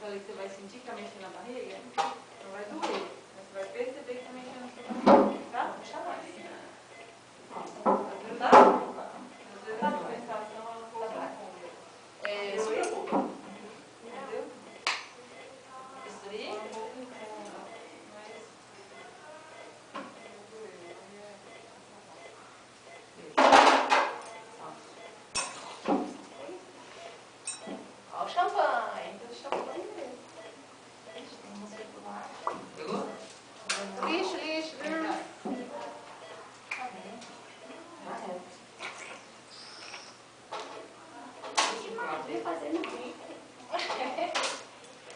momento ali que você vai sentir que está mexendo na barriga, não vai doer, mas você vai perceber que está mexendo na sua barriga, tá? Puxa mais. Às vezes a sensação é um pouco cômoda. Se preocupa. Entendeu? Isso aí é um pouco incômodo, mas ó o champanhe. O champanhe mesmo. Tem uma circular. Pegou? Lixo, lixo.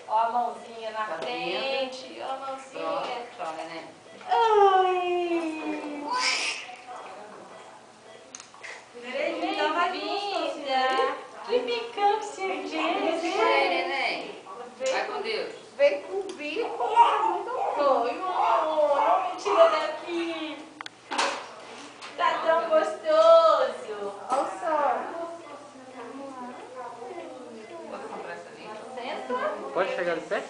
Ó a mãozinha na frente, ó a mãozinha. Tchau, neném. Ai! Bem-vinda! Que picância, gente! Ei, neném! Vai com Deus! Vem com o bico! Foi, amor! Não me tira daqui! Tá tão gostoso! Olha o sol! Senta! Pode chegar de pé?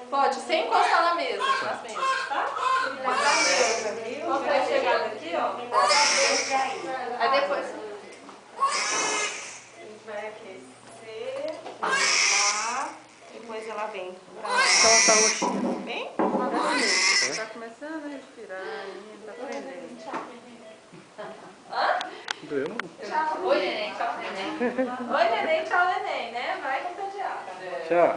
Pode, sem encostar na mesa, nas mesas, tá? Quando vai chegar daqui, ó. Aí depois a gente vai aquecer, tá? Depois ela vem pra lá. Então tá roxinha. Vem? Tá começando a respirar ainda, tá aprendendo. Hã? Doeu não? Tchau. Oi, neném, tchau, neném. Oi, neném, tchau, neném, né? Vai com o pediatra. Tchau.